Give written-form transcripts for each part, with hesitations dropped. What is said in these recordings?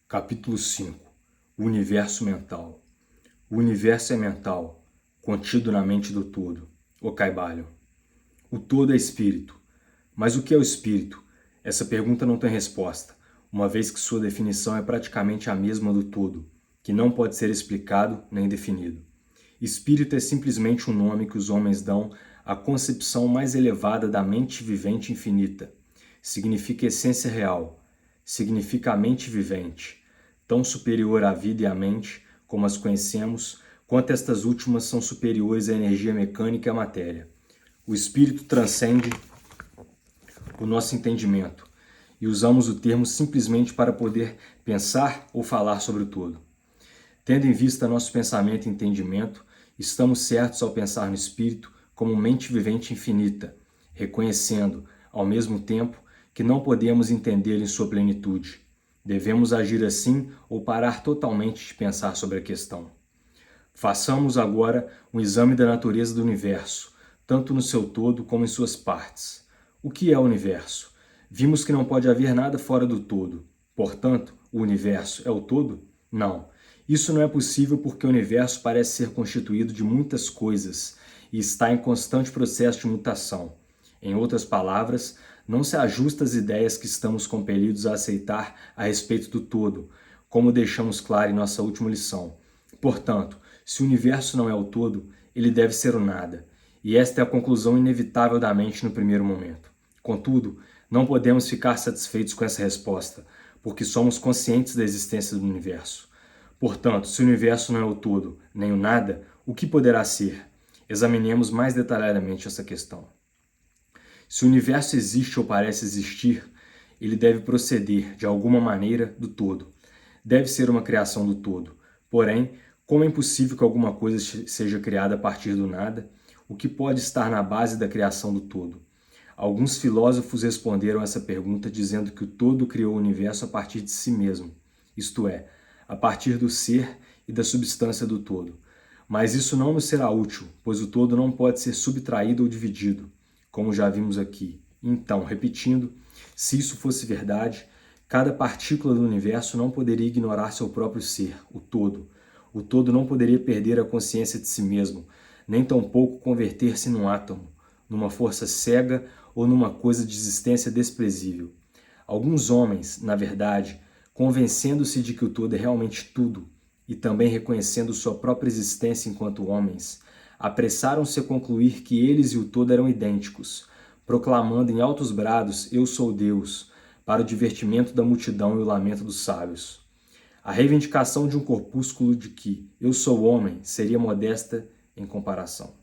Capítulo 5. O universo mental. O universo é mental, contido na mente do todo. O Kybalion. O todo é espírito. Mas o que é o espírito? Essa pergunta não tem resposta, uma vez que sua definição é praticamente a mesma do todo, que não pode ser explicado nem definido. Espírito é simplesmente um nome que os homens dão à concepção mais elevada da mente vivente infinita. Significa essência real. Significa a mente vivente, tão superior à vida e à mente, como as conhecemos, quanto estas últimas são superiores à energia mecânica e à matéria. O espírito transcende o nosso entendimento, e usamos o termo simplesmente para poder pensar ou falar sobre o todo. Tendo em vista nosso pensamento e entendimento, estamos certos ao pensar no espírito como mente vivente infinita, reconhecendo, ao mesmo tempo, que não podemos entendê-lo em sua plenitude. Devemos agir assim ou parar totalmente de pensar sobre a questão. Façamos agora um exame da natureza do universo, tanto no seu todo como em suas partes. O que é o universo? Vimos que não pode haver nada fora do todo. Portanto, o universo é o todo? Não. Isso não é possível porque o universo parece ser constituído de muitas coisas e está em constante processo de mutação. Em outras palavras, não se ajusta às ideias que estamos compelidos a aceitar a respeito do todo, como deixamos claro em nossa última lição. Portanto, se o universo não é o todo, ele deve ser o nada, e esta é a conclusão inevitável da mente no primeiro momento. Contudo, não podemos ficar satisfeitos com essa resposta, porque somos conscientes da existência do universo. Portanto, se o universo não é o todo, nem o nada, o que poderá ser? Examinemos mais detalhadamente essa questão. Se o universo existe ou parece existir, ele deve proceder, de alguma maneira, do todo. Deve ser uma criação do todo. Porém, como é impossível que alguma coisa seja criada a partir do nada, o que pode estar na base da criação do todo? Alguns filósofos responderam essa pergunta dizendo que o todo criou o universo a partir de si mesmo, isto é, a partir do ser e da substância do todo. Mas isso não nos será útil, pois o todo não pode ser subtraído ou dividido, como já vimos aqui. Então, repetindo, se isso fosse verdade, cada partícula do universo não poderia ignorar seu próprio ser, o todo. O todo não poderia perder a consciência de si mesmo, nem tampouco converter-se num átomo, numa força cega ou numa coisa de existência desprezível. Alguns homens, na verdade, convencendo-se de que o todo é realmente tudo, e também reconhecendo sua própria existência enquanto homens, apressaram-se a concluir que eles e o todo eram idênticos, proclamando em altos brados "Eu sou Deus", para o divertimento da multidão e o lamento dos sábios. A reivindicação de um corpúsculo de que "eu sou homem" seria modesta em comparação.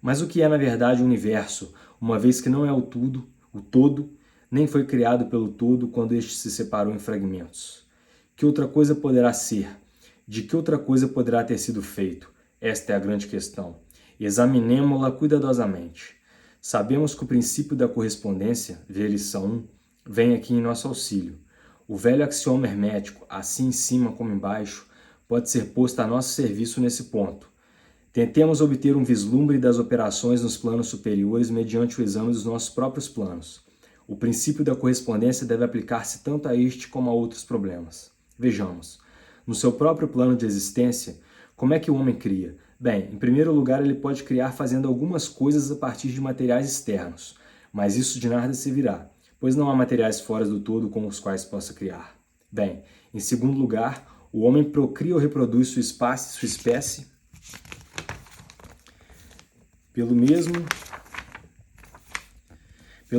Mas o que é na verdade o universo, uma vez que não é o tudo, o todo, nem foi criado pelo todo quando este se separou em fragmentos? Que outra coisa poderá ser? De que outra coisa poderá ter sido feito? Esta é a grande questão. Examinemo-la cuidadosamente. Sabemos que o princípio da correspondência, vê lição 1, vem aqui em nosso auxílio. O velho axioma hermético, assim em cima como embaixo, pode ser posto a nosso serviço nesse ponto. Tentemos obter um vislumbre das operações nos planos superiores mediante o exame dos nossos próprios planos. O princípio da correspondência deve aplicar-se tanto a este como a outros problemas. Vejamos. No seu próprio plano de existência, como é que o homem cria? Bem, em primeiro lugar, ele pode criar fazendo algumas coisas a partir de materiais externos, mas isso de nada servirá, pois não há materiais fora do todo com os quais possa criar. Bem, em segundo lugar, o homem procria ou reproduz sua espécie pelo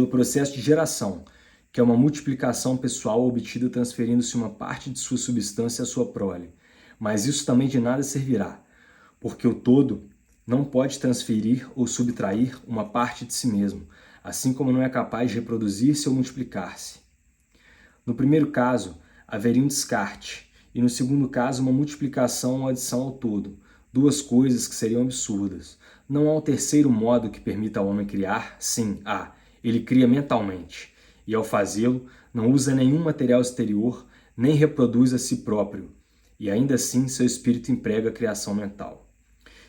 processo de geração, que é uma multiplicação pessoal obtida transferindo-se uma parte de sua substância à sua prole. Mas isso também de nada servirá, porque o todo não pode transferir ou subtrair uma parte de si mesmo, assim como não é capaz de reproduzir-se ou multiplicar-se. No primeiro caso, haveria um descarte, e no segundo caso, uma multiplicação ou adição ao todo, duas coisas que seriam absurdas. Não há um terceiro modo que permita ao homem criar? Sim, há. Ele cria mentalmente, e ao fazê-lo, não usa nenhum material exterior, nem reproduz a si próprio, e ainda assim seu espírito emprega a criação mental.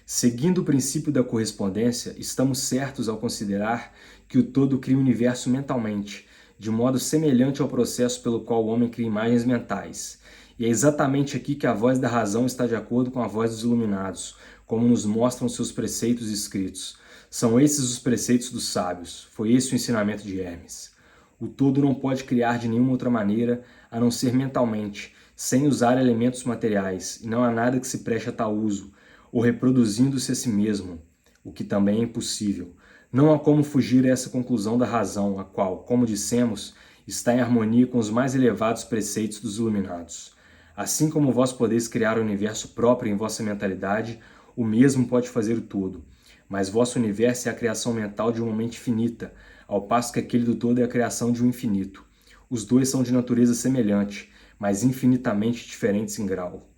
Seguindo o princípio da correspondência, estamos certos ao considerar que o todo cria o universo mentalmente, de modo semelhante ao processo pelo qual o homem cria imagens mentais. E é exatamente aqui que a voz da razão está de acordo com a voz dos iluminados, como nos mostram seus preceitos escritos. São esses os preceitos dos sábios. Foi esse o ensinamento de Hermes. O todo não pode criar de nenhuma outra maneira, a não ser mentalmente, sem usar elementos materiais, e não há nada que se preste a tal uso, ou reproduzindo-se a si mesmo, o que também é impossível. Não há como fugir a essa conclusão da razão, a qual, como dissemos, está em harmonia com os mais elevados preceitos dos iluminados. Assim como vós podeis criar o universo próprio em vossa mentalidade, o mesmo pode fazer o todo. Mas vosso universo é a criação mental de uma mente finita, ao passo que aquele do todo é a criação de um infinito. Os dois são de natureza semelhante, mas infinitamente diferentes em grau.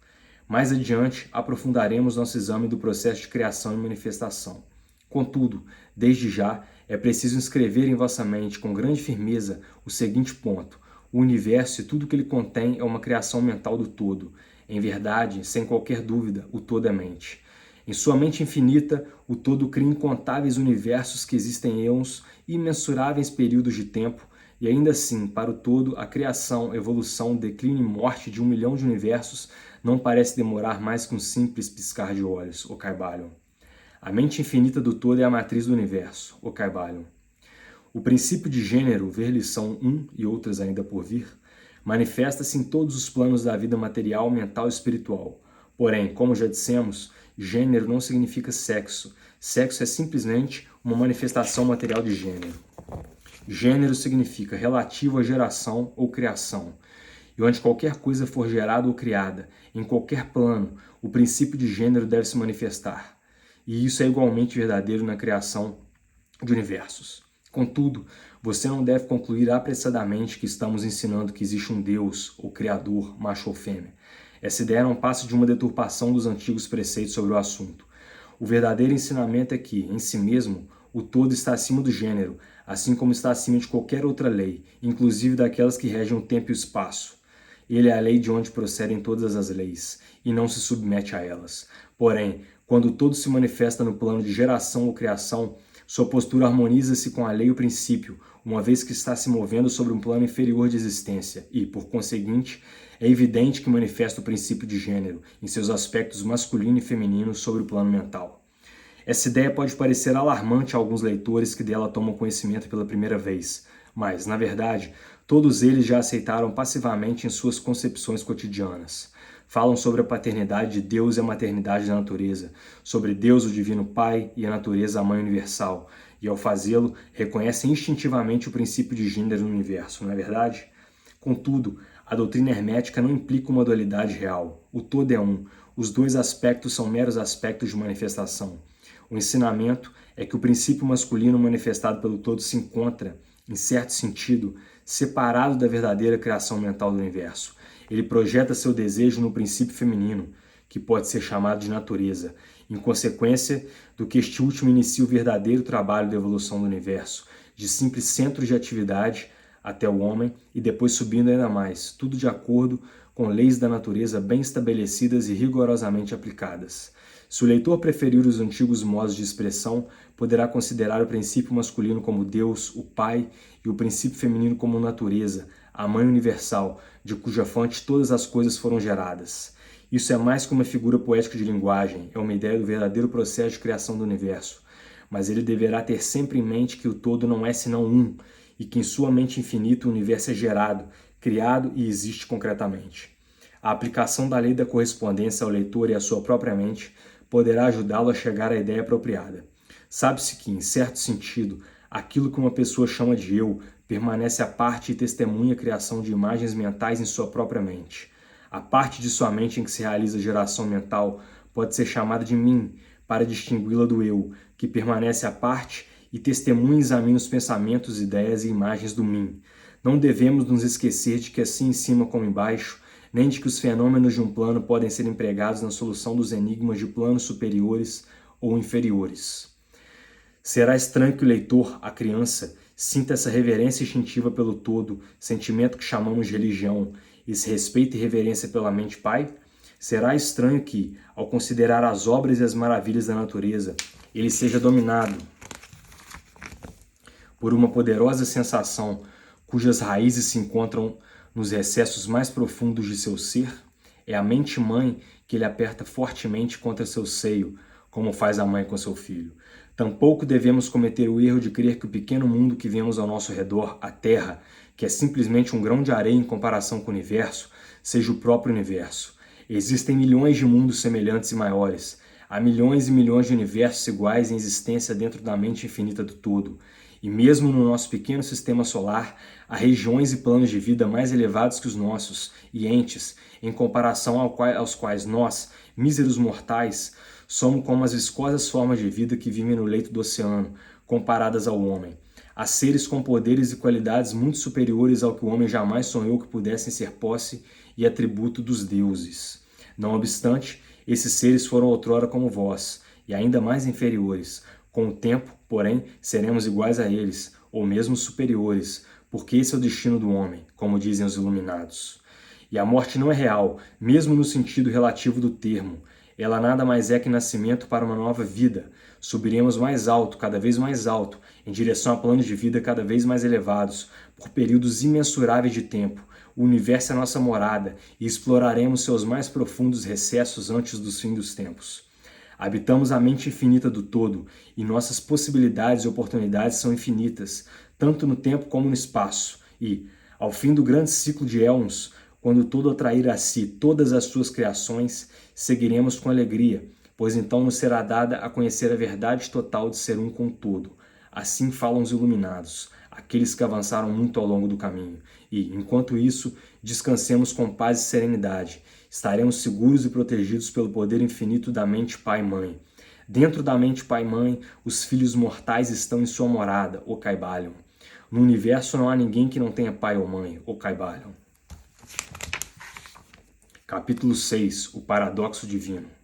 Mais adiante, aprofundaremos nosso exame do processo de criação e manifestação. Contudo, desde já, é preciso inscrever em vossa mente com grande firmeza o seguinte ponto: o universo e tudo que ele contém é uma criação mental do todo. Em verdade, sem qualquer dúvida, o todo é mente. Em sua mente infinita, o todo cria incontáveis universos que existem em éons e imensuráveis períodos de tempo, e ainda assim, para o todo, a criação, evolução, declínio e morte de 1 milhão de universos não parece demorar mais que um simples piscar de olhos, o Kybalion. A mente infinita do todo é a matriz do universo, o Kybalion. O princípio de gênero, ver lição 1 e outras ainda por vir, manifesta-se em todos os planos da vida material, mental e espiritual. Porém, como já dissemos, gênero não significa sexo. Sexo é simplesmente uma manifestação material de gênero. Gênero significa relativo à geração ou criação. E onde qualquer coisa for gerada ou criada, em qualquer plano, o princípio de gênero deve se manifestar. E isso é igualmente verdadeiro na criação de universos. Contudo, você não deve concluir apressadamente que estamos ensinando que existe um Deus, ou Criador, macho ou fêmea. Essa ideia não passa de uma deturpação dos antigos preceitos sobre o assunto. O verdadeiro ensinamento é que, em si mesmo, o todo está acima do gênero, assim como está acima de qualquer outra lei, inclusive daquelas que regem o tempo e o espaço. Ele é a lei de onde procedem todas as leis, e não se submete a elas. Porém, quando o todo se manifesta no plano de geração ou criação, sua postura harmoniza-se com a lei e o princípio, uma vez que está se movendo sobre um plano inferior de existência e, por conseguinte, é evidente que manifesta o princípio de gênero, em seus aspectos masculino e feminino sobre o plano mental. Essa ideia pode parecer alarmante a alguns leitores que dela tomam conhecimento pela primeira vez, mas, na verdade, todos eles já aceitaram passivamente em suas concepções cotidianas. Falam sobre a paternidade de Deus e a maternidade da natureza, sobre Deus, o Divino Pai, e a natureza, a Mãe Universal, e ao fazê-lo, reconhecem instintivamente o princípio de gênero no universo, não é verdade? Contudo, a doutrina hermética não implica uma dualidade real. O todo é um. Os dois aspectos são meros aspectos de manifestação. O ensinamento é que o princípio masculino manifestado pelo todo se encontra, em certo sentido, separado da verdadeira criação mental do universo. Ele projeta seu desejo no princípio feminino, que pode ser chamado de natureza, em consequência do que este último inicia o verdadeiro trabalho de evolução do universo, de simples centros de atividade até o homem e depois subindo ainda mais, tudo de acordo com leis da natureza bem estabelecidas e rigorosamente aplicadas. Se o leitor preferir os antigos modos de expressão, poderá considerar o princípio masculino como Deus, o Pai, e o princípio feminino como natureza, a Mãe Universal, de cuja fonte todas as coisas foram geradas. Isso é mais que uma figura poética de linguagem, é uma ideia do verdadeiro processo de criação do universo. Mas ele deverá ter sempre em mente que o todo não é senão um, e que em sua mente infinita o universo é gerado, criado e existe concretamente. A aplicação da lei da correspondência ao leitor e à sua própria mente poderá ajudá-lo a chegar à ideia apropriada. Sabe-se que, em certo sentido, aquilo que uma pessoa chama de eu permanece à parte e testemunha a criação de imagens mentais em sua própria mente. A parte de sua mente em que se realiza a geração mental pode ser chamada de mim, para distingui-la do eu, que permanece à parte e testemunha e examina os pensamentos, ideias e imagens do mim. Não devemos nos esquecer de que assim em cima como embaixo, nem de que os fenômenos de um plano podem ser empregados na solução dos enigmas de planos superiores ou inferiores. Será estranho que o leitor, a criança, sinta essa reverência instintiva pelo todo, sentimento que chamamos de religião, esse respeito e reverência pela mente pai? Será estranho que, ao considerar as obras e as maravilhas da natureza, ele seja dominado por uma poderosa sensação cujas raízes se encontram nos recessos mais profundos de seu ser, é a mente-mãe que ele aperta fortemente contra seu seio, como faz a mãe com seu filho. Tampouco devemos cometer o erro de crer que o pequeno mundo que vemos ao nosso redor, a Terra, que é simplesmente um grão de areia em comparação com o universo, seja o próprio universo. Existem milhões de mundos semelhantes e maiores. Há milhões e milhões de universos iguais em existência dentro da mente infinita do todo. E mesmo no nosso pequeno sistema solar, há regiões e planos de vida mais elevados que os nossos, e entes, em comparação aos quais nós, míseros mortais, somos como as viscosas formas de vida que vivem no leito do oceano, comparadas ao homem. Há seres com poderes e qualidades muito superiores ao que o homem jamais sonhou que pudessem ser posse e atributo dos deuses. Não obstante, esses seres foram outrora como vós, e ainda mais inferiores. Com o tempo, porém, seremos iguais a eles, ou mesmo superiores, porque esse é o destino do homem, como dizem os iluminados. E a morte não é real, mesmo no sentido relativo do termo. Ela nada mais é que nascimento para uma nova vida. Subiremos mais alto, cada vez mais alto, em direção a planos de vida cada vez mais elevados, por períodos imensuráveis de tempo. O universo é nossa morada e exploraremos seus mais profundos recessos antes do fim dos tempos. Habitamos a mente infinita do todo e nossas possibilidades e oportunidades são infinitas, tanto no tempo como no espaço. E, ao fim do grande ciclo de éons, quando todo atrair a si todas as suas criações, seguiremos com alegria, pois então nos será dada a conhecer a verdade total de ser um com o todo. Assim falam os iluminados, aqueles que avançaram muito ao longo do caminho. E, enquanto isso, descansemos com paz e serenidade. Estaremos seguros e protegidos pelo poder infinito da mente Pai-Mãe. Dentro da mente Pai-Mãe, os filhos mortais estão em sua morada, o Kybalion. No universo não há ninguém que não tenha pai ou mãe, o Kybalion. Capítulo 6. O Paradoxo Divino.